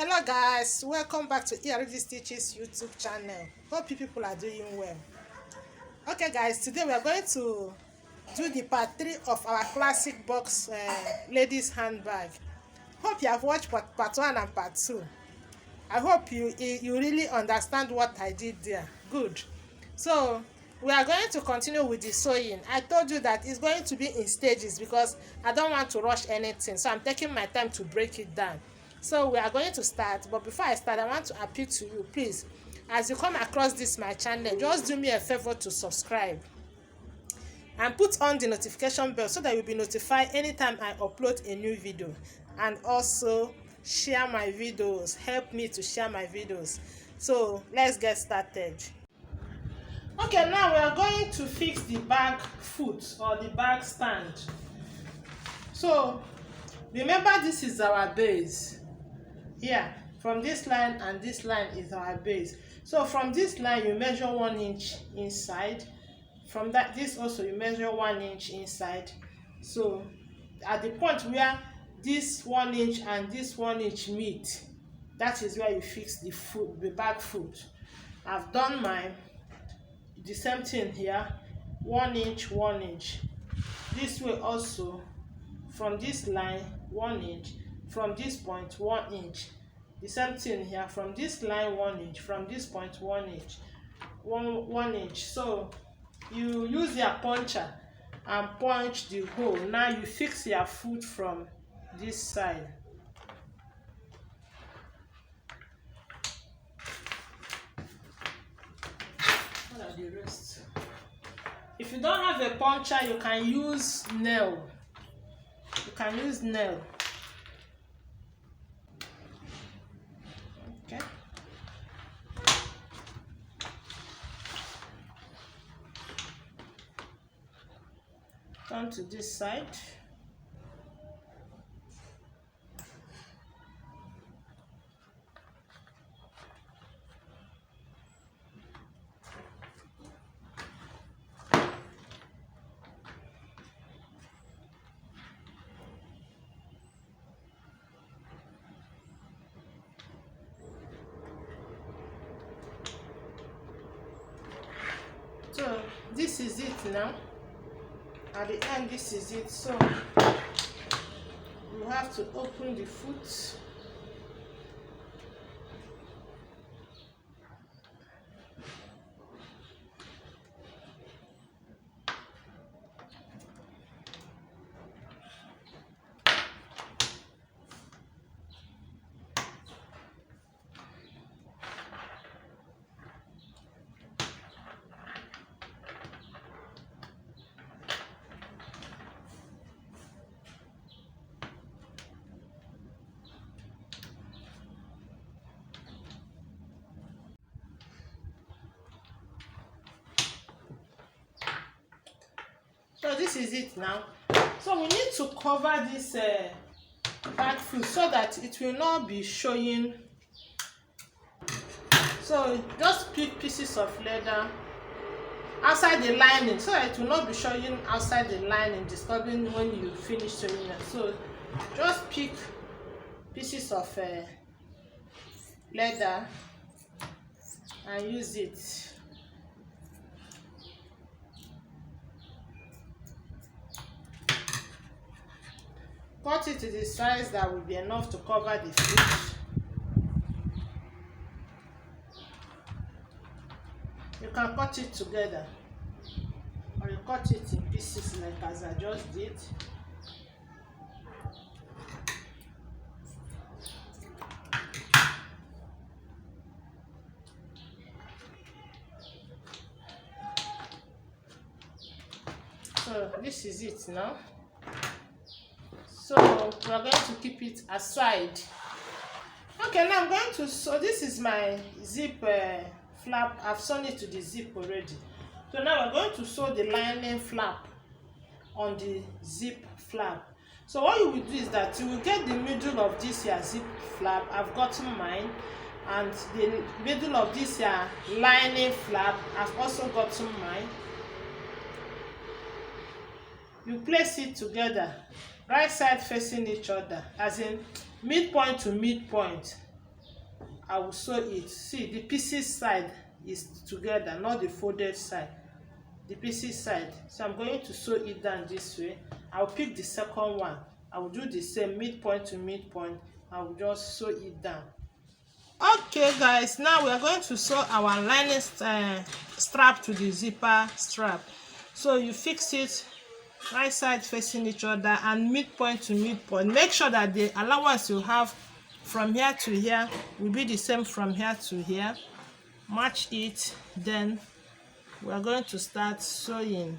Hello guys, welcome back to ERG Stitches YouTube channel. Hope you people are doing well. Okay guys, today we are going to do the part 3 of our classic box ladies handbag. Hope you have watched part 1 and part 2. I hope you really understand what I did there. Good. So we are going to continue with the sewing. I told you that it's going to be in stages because I don't want to rush anything, so I'm taking my time to break it down. So we are going to start, but before I start, I want to appeal to you, please, as you come across this my channel, just do me a favor to subscribe and put on the notification bell so that you'll be notified anytime I upload a new video. And also share my videos, help me to share my videos. So let's get started. Okay, now we are going to fix the bag foot or the bag stand. So remember, this is our base. Here, from this line and this line is our base. So from this line you measure 1 inch inside. From that, this also you measure 1 inch inside. So at the point where this 1 inch and this 1 inch meet, that is where you fix the foot, the back foot. I've done mine. The same thing here, 1 inch, 1 inch. This way also, from this line 1 inch, from this point 1 inch. The same thing here, from this line 1 inch, from this point 1 inch, 1 inch. So you use your puncher and punch the hole. Now you fix your foot from this side. What are the rest? If you don't have a puncher, you can use nail. You can use nail. Okay. Turn to this side. So this is it now. At the end, this is it. So you have to open the foot. So this is it now. So we need to cover this back foot so that it will not be showing. So just pick pieces of leather outside the lining so that it will not be showing outside the lining, disturbing when you finish sewing it. So just pick pieces of leather and use it. Cut it to the size that will be enough to cover the foot. You can cut it together or you cut it in pieces like as I just did. So this is it now. So we are going to keep it aside. Okay, now I'm going to sew. This is my zip flap. I've sewn it to the zip already. So now we're going to sew the lining flap on the zip flap. So what you will do is that you will get the middle of this here zip flap. I've gotten mine, and the middle of this here lining flap. I've also gotten mine. You place it together, right side facing each other, as in midpoint to midpoint. I will sew it. See, the pieces side is together, not the folded side. The pieces side. So I'm going to sew it down this way. I'll pick the second one. I will do the same midpoint to midpoint. I will just sew it down. Okay guys, now we are going to sew our lining strap to the zipper strap. So you fix it right side facing each other and midpoint to midpoint. Make sure that the allowance you have from here to here will be the same from here to here. Match it, then we are going to start sewing.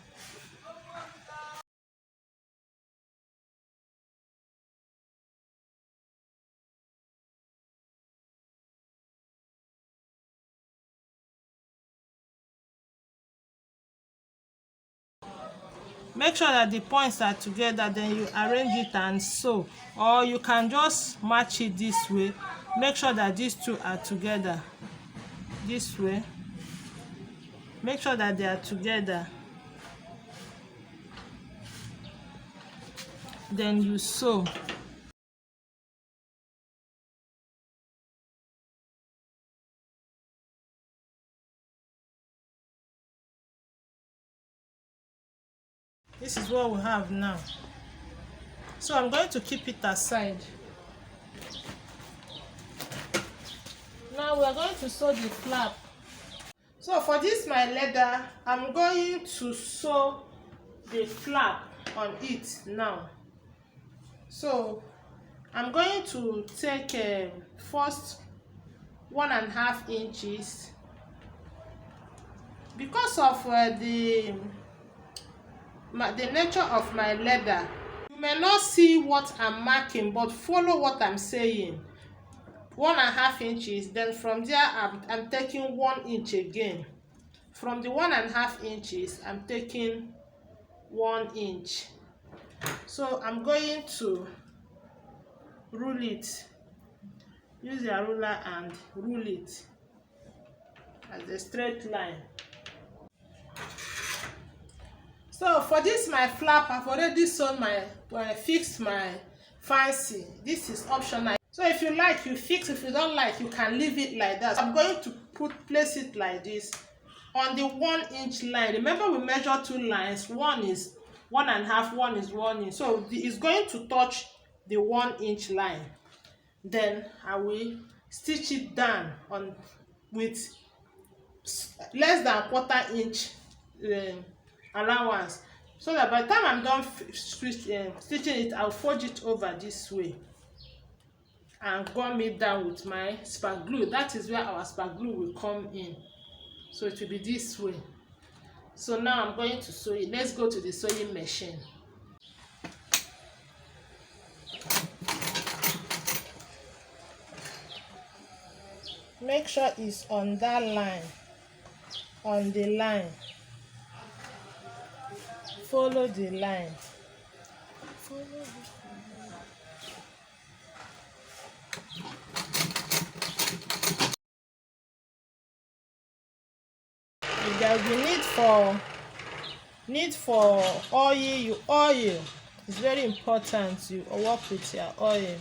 Make sure that the points are together, then you arrange it and sew, or you can just match it this way. Make sure that these two are together this way. Make sure that they are together, then you sew. This is what we have now. So I'm going to keep it aside. Now we are going to sew the flap. So for this my leather, I'm going to sew the flap on it now. So I'm going to take first 1.5 inches. Because of the nature of my leather, you may not see what I'm marking, but follow what I'm saying. 1.5 inches, then from there I'm taking 1 inch again. From the 1.5 inches I'm taking 1 inch. So I'm going to rule it. Use your ruler and rule it as a straight line. So for this my flap, I've already sewn my fixed my fancy. This is optional. So if you like, you fix. If you don't like, you can leave it like that. So I'm going to place it like this on the 1 inch line. Remember, we measure 2 lines. One is 1.5, one is 1 inch. So it's going to touch the 1 inch line. Then I will stitch it down on with less than 1/4 inch allowance, so that by the time I'm done stitching it, I'll fold it over this way and gum it down with my spark glue. That is where our spark glue will come in. So it will be this way. So now I'm going to sew it. Let's go to the sewing machine. Make sure it's on that line, on the line. Follow the line. Follow the there will be need for oil. You oil. It's very important you work with your oil.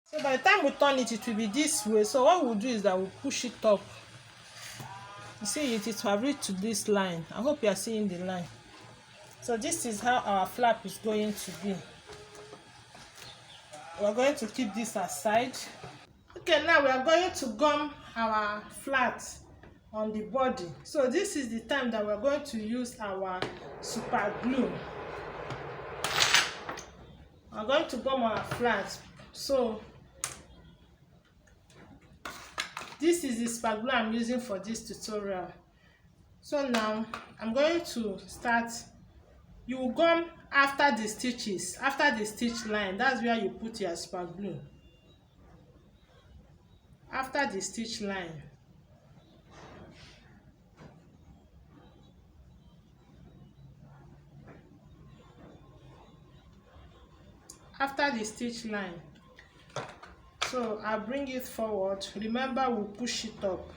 So by the time we turn it, it will be this way. So what we'll do is that we'll push it up. You see it will have reached to this line. I hope you are seeing the line. So this is how our flap is going to be. We're going to keep this aside. Okay, now we are going to gum our flat on the body. So this is the time that we're going to use our super glue. We're going to gum our flat. So this is the super glue I'm using for this tutorial. So now I'm going to start. You will gum after the stitches, after the stitch line. That's where you put your super glue. After the stitch line. After the stitch line. So I'll bring it forward. Remember, we'll push it up,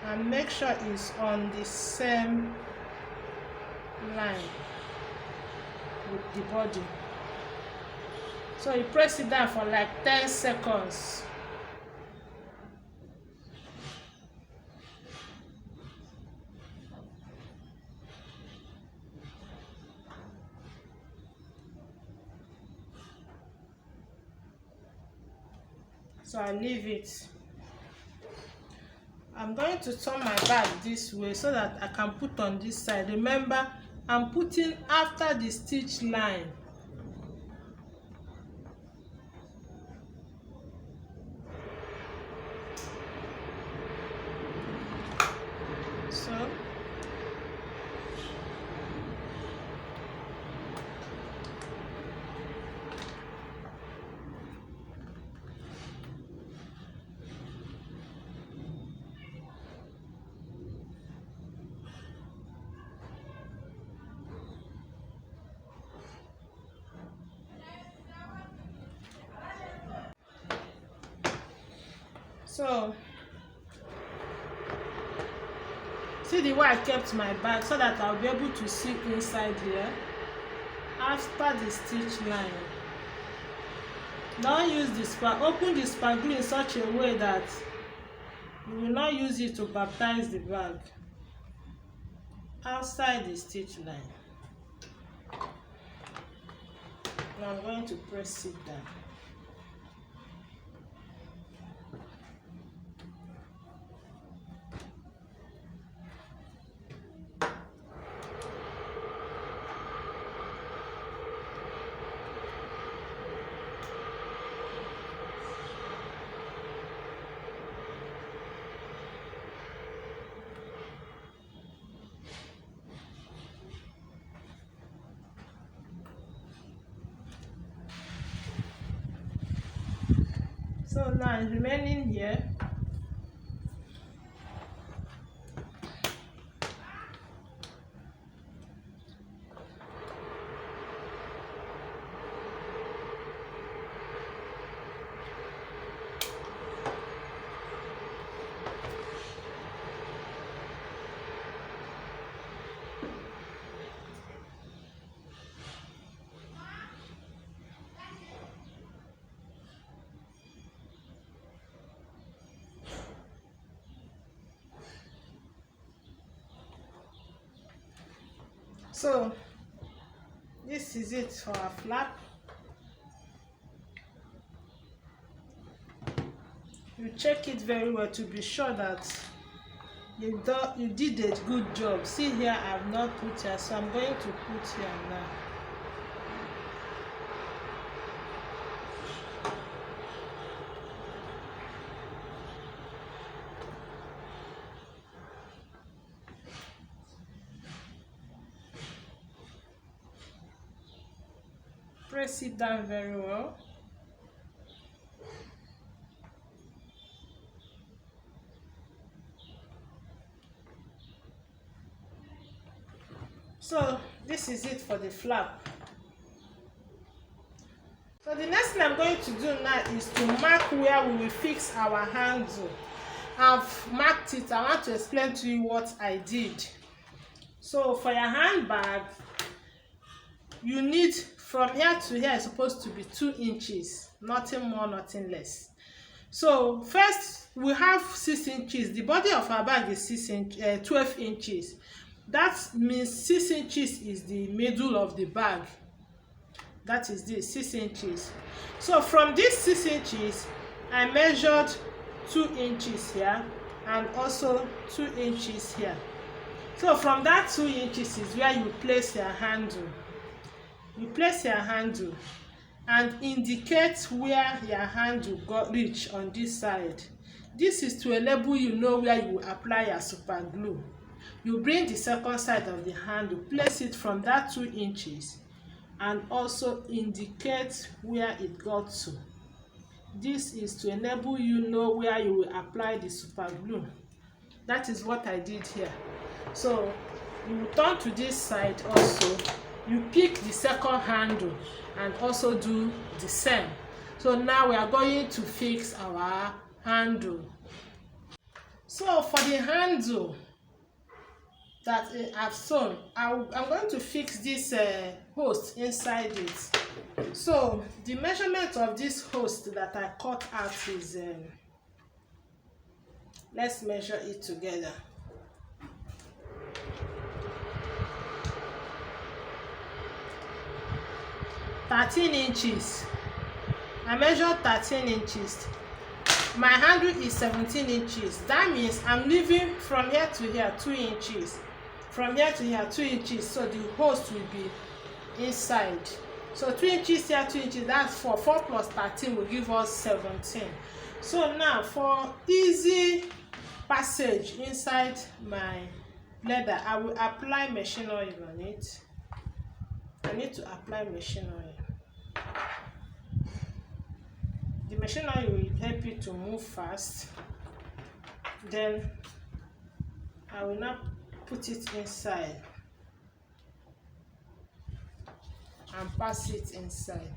and make sure it's on the same line with the body. So you press it down for like 10 seconds. So I leave it. I'm going to turn my bag this way so that I can put on this side. Remember, I'm putting after the stitch line. So see the way I kept my bag so that I'll be able to see inside here after the stitch line. Don't use the open the spangle in such a way that you will not use it to baptize the bag outside the stitch line. Now I'm going to press it down. So now it's remaining here. So this is it for our flap. You check it very well to be sure that you did a good job. See here, I have not put here, so I'm going to put here now. Press it down very well. So this is it for the flap. So the next thing I'm going to do now is to mark where we will fix our handle. I've marked it. I want to explain to you what I did. So for your handbag, you need from here to here is supposed to be 2 inches, nothing more, nothing less. So first we have 6 inches. The body of our bag is 12 inches. That means 6 inches is the middle of the bag. That is this 6 inches. So from this 6 inches, I measured 2 inches here and also 2 inches here. So from that 2 inches is where you place your handle. You place your handle and indicate where your handle got reach on this side. This is to enable you know where you apply your super glue. You bring the second side of the handle, place it from that 2 inches and also indicate where it got to. This is to enable you know where you will apply the super glue. That is what I did here. So you turn to this side also. You pick the second handle and also do the same. So now we are going to fix our handle. So for the handle that I've sewn, I'm going to fix this host inside it. So the measurement of this host that I cut out is, let's measure it together. (13 inches). I measured 13 inches. My handle is 17 inches. That means I'm leaving from here to here 2 inches. From here to here 2 inches. So the host will be inside. So 2 inches here, 2 inches. That's 4. 4 plus 13 will give us 17. So now for easy passage inside my leather, I will apply machine oil on it. I need to apply machine oil. The machine oil will help you to move fast. Then I will now put it inside and pass it inside.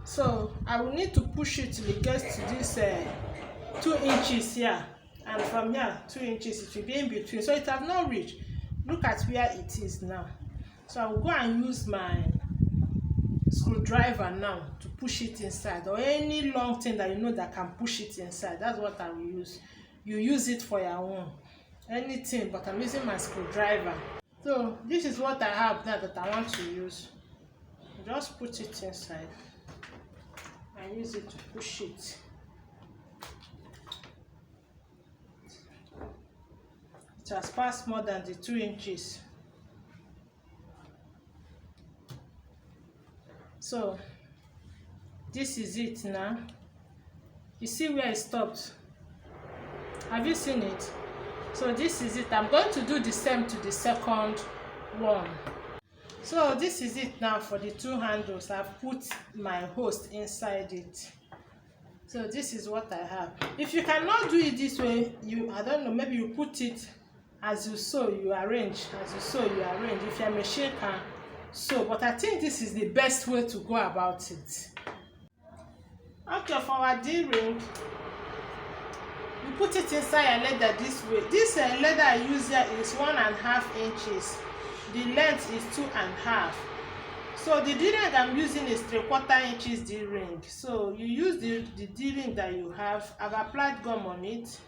So I will need to push it till it gets to this 2 inches here, and from here 2 inches it will be in between. So it has not reached. Look at where it is now. So I will go and use my screwdriver now to push it inside, or any long thing that you know that can push it inside. That's what I will use. You use it for your own, anything, but I'm using my screwdriver. So this is what I have now that I want to use. Just put it inside and use it to push it. It has passed more than the 2 inches. So this is it now. You see where it stopped? Have you seen it? So this is it. I'm going to do the same to the second one. So this is it now for the 2 handles. I've put my host inside it. So this is what I have. If you cannot do it this way, I don't know, maybe you put it as you sew, you arrange. As you sew, you arrange. If your machine can sew. But I think this is the best way to go about it. Okay, for our D-ring, you put it inside a leather this way. This leather I use here is 1.5 inches. The length is 2.5. So the D-ring I'm using is 3/4 inches D-ring. So you use the D-ring that you have. I've applied gum on it.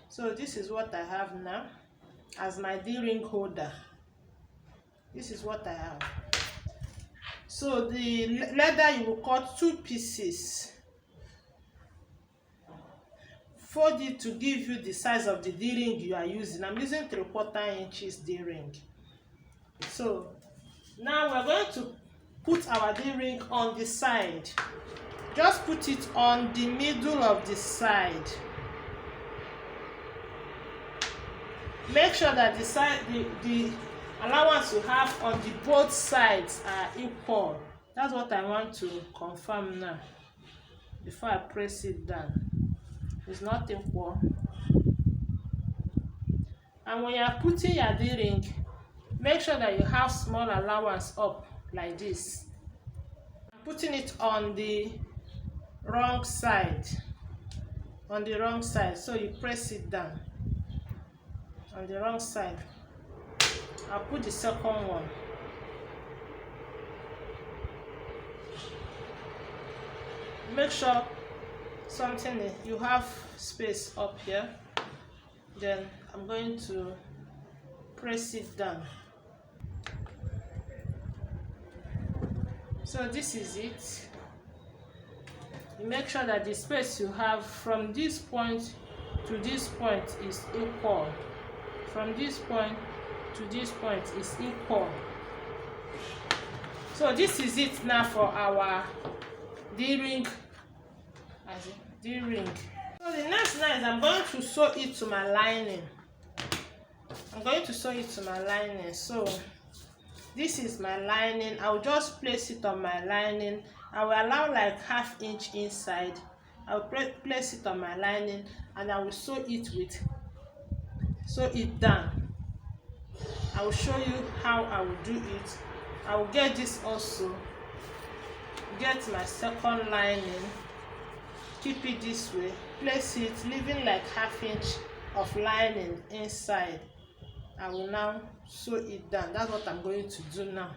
So this is what I have now as my D-ring holder. This is what I have. So the leather, you will cut 2 pieces. Fold it to give you the size of the D-ring you are using. I'm using 3/4 inches D-ring. So now we're going to put our D-ring on the side. Just put it on the middle of the side. Make sure that the allowance you have on the both sides are equal. That's what I want to confirm now before I press it down. It's not equal. And when you are putting your D-ring, make sure that you have small allowance up like this. I'm putting it on the wrong side. On the wrong side. So you press it down. On the wrong side. I'll put the second one. Make sure you have space up here. Then I'm going to press it down. So this is it. you make sure that the space you have from this point to this point is equal. From this point to this point is equal. So this is it now for our D-ring. D-ring. So the next now is I'm going to sew it to my lining. I'm going to sew it to my lining. So this is my lining. I'll just place it on my lining. I will allow like 1/2 inch inside. I'll place it on my lining and I will sew it down. I will show you how I will do it. I will get this also. Get my second lining. Keep it this way. Place it, leaving like 1/2 inch of lining inside. I will now sew it down. That's what I'm going to do now.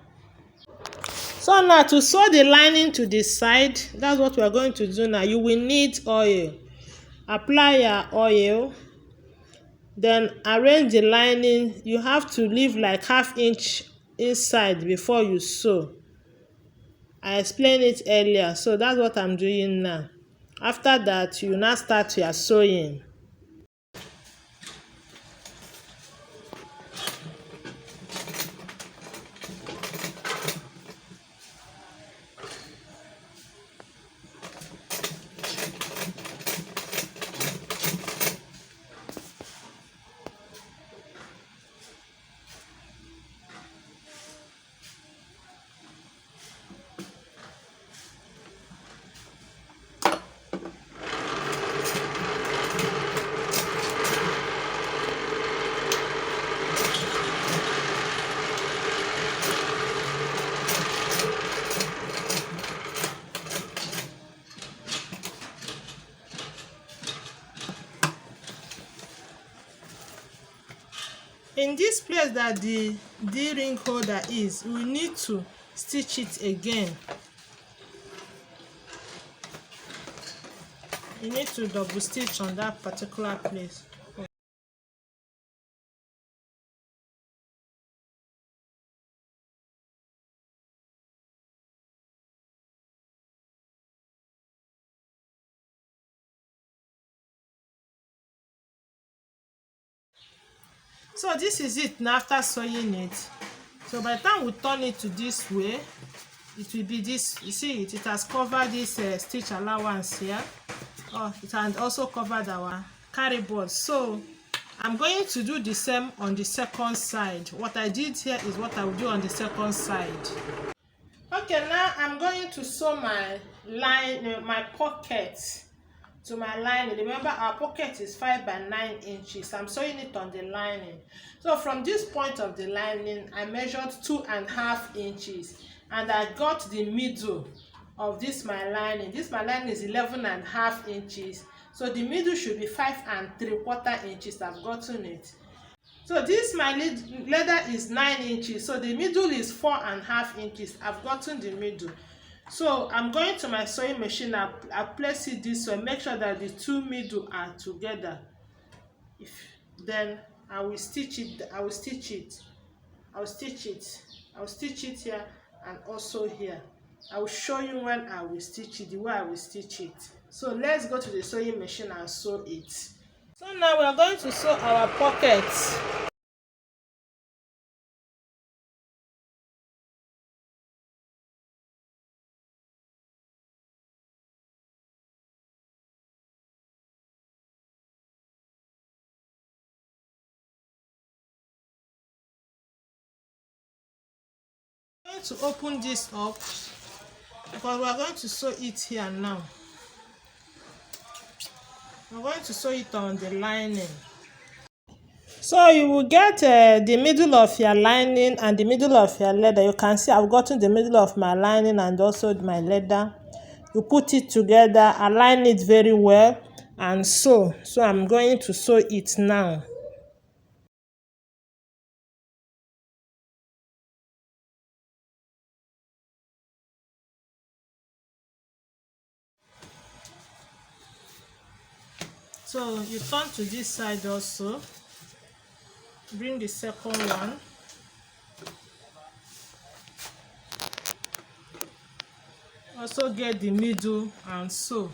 So now to sew the lining to the side, that's what we are going to do now. You will need oil. Apply your oil. Then arrange the lining. You have to leave like 1/2 inch inside before you sew. I explained it earlier, so that's what I'm doing now. After that, you now start your sewing. In this place that the D-ring holder is, we need to stitch it again. You need to double stitch on that particular place. So this is it now after sewing it. So by the time we turn it to this way, it will be this. You see it has covered this stitch allowance here. Oh, it has also covered our carry board. So I'm going to do the same on the second side. What I did here is what I will do on the second side. Okay, now I'm going to sew my line, my pocket to my lining. Remember, our pocket is 5 by 9 inches. I'm sewing it on the lining. So from this point of the lining, I measured 2.5 inches, and I got the middle of this my lining. This my lining is 11.5 inches. So the middle should be 5 3/4 inches. I've gotten it. So this my leather is 9 inches. So the middle is 4.5 inches. I've gotten the middle. So I'm going to my sewing machine. I place it this way. Make sure that the two middle are together. Then I will stitch it. I will stitch it. I will stitch it. I will stitch it here and also here. I will show you when I will stitch it, the way I will stitch it. So let's go to the sewing machine and sew it. So now we are going to sew our pockets. I'm going to open this up because we are going to sew it here now. We're going to sew it on the lining. So you will get the middle of your lining and the middle of your leather. You can see I've gotten the middle of my lining and also my leather. You put it together, align it very well, and sew. So I'm going to sew it now. So you turn to this side also. Bring the second one. Also get the middle and sew.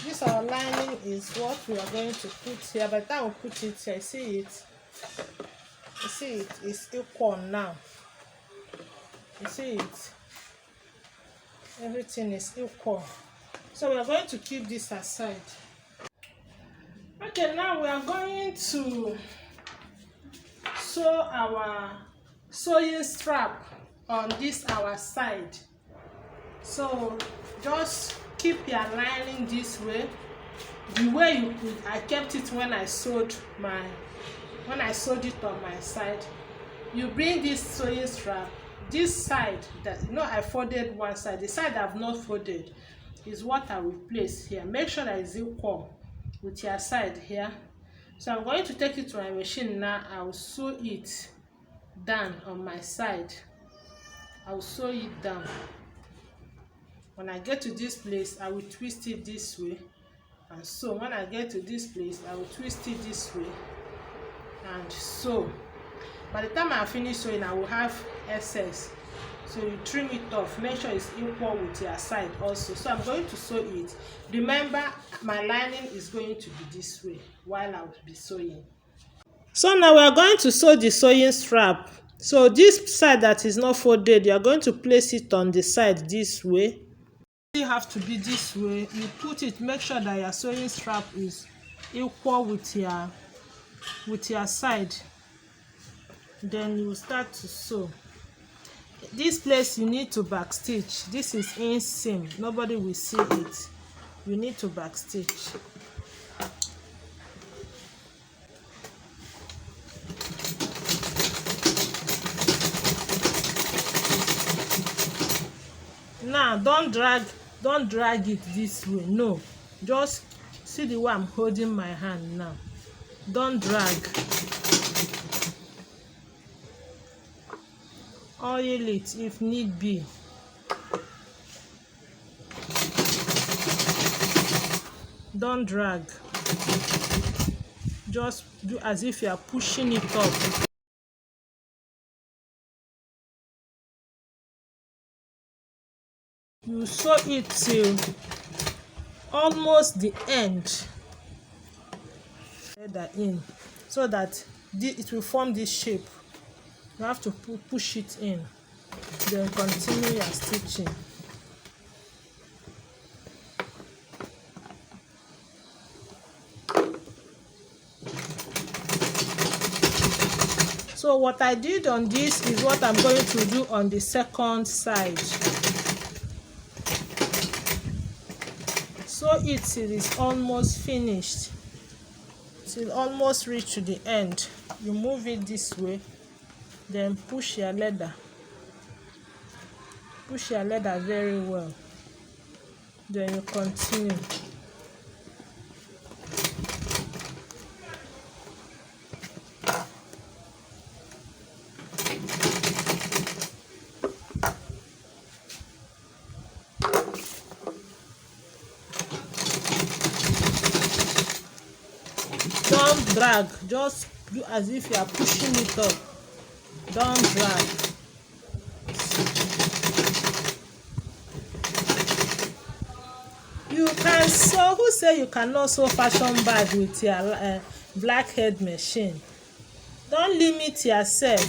This our lining is what we are going to put here. By the time we put it here, see it. You see it is equal now. You see it. Everything is equal. So we are going to keep this aside. Okay, now we are going to sew our sewing strap on this our side. So just keep your lining this way, the way I kept it when I sewed it on my side. You bring this sewing strap, this side that I folded one side, the side I've not folded is what I will place here. Make sure that it's equal with your side here. So I'm going to take it to my machine now. I will sew it down on my side. I will sew it down. When I get to this place, I will twist it this way, and so when I get to this place, I will twist it this way and sew. By the time I finish sewing, I will have excess, so you trim it off. Make sure it's equal with your side also. So I'm going to sew it. Remember, my lining is going to be this way while I will be sewing. So now we are going to sew the sewing strap. So this side that is not folded, you are going to place it on the side this way. You have to be this way. You put it, make sure that your sewing strap is equal with your side. Then you start to sew. This place you need to backstitch. This is inseam. Nobody will see it. You need to backstitch. Now don't drag it this way. No, just see the way I'm holding my hand now. Don't drag. Oil it if need be. Don't drag. Just do as if you are pushing it up. You sew it till almost the end. That in, so that it will form this shape. You have to push it in, then continue your stitching. So what I did on this is what I'm going to do on the second side. So it is almost finished. Till almost reach to the end. You move it this way, then push your leather. Push your leather very well. Then you continue. Don't drag, just do as if you are pushing it up. Don't drag. You can sew. Who say you cannot sew fashion bag with your blackhead machine? Don't limit yourself.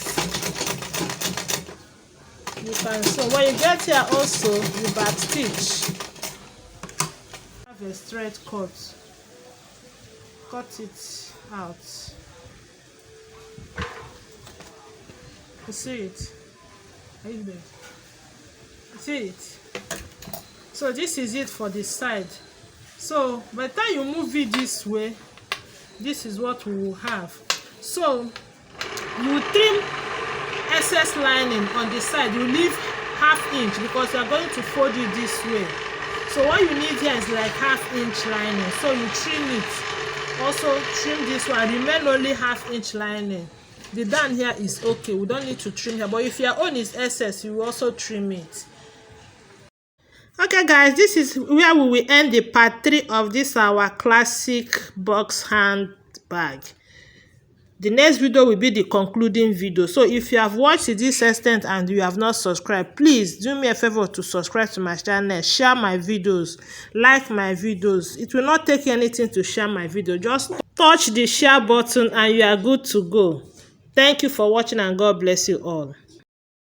You can sew. When you get here also, you back stitch. Have a straight cut. Cut it out. You see it? Are you there? You see it? So this is it for the side. So by the time you move it this way, this is what we will have. So you trim excess lining on the side. You leave ½ inch because you are going to fold it this way. So what you need here is like ½ inch lining. So you trim it. Also trim this one. Remain only ½ inch lining. The down here is okay. We don't need to trim here. But if your own is excess, you will also trim it. Okay guys, this is where we will end the part 3 of this our classic box handbag. The next video will be the concluding video. So if you have watched to this extent and you have not subscribed, please do me a favor to subscribe to my channel, share my videos, like my videos. It will not take anything to share my video. Just touch the share button and you are good to go. Thank you for watching and God bless you all.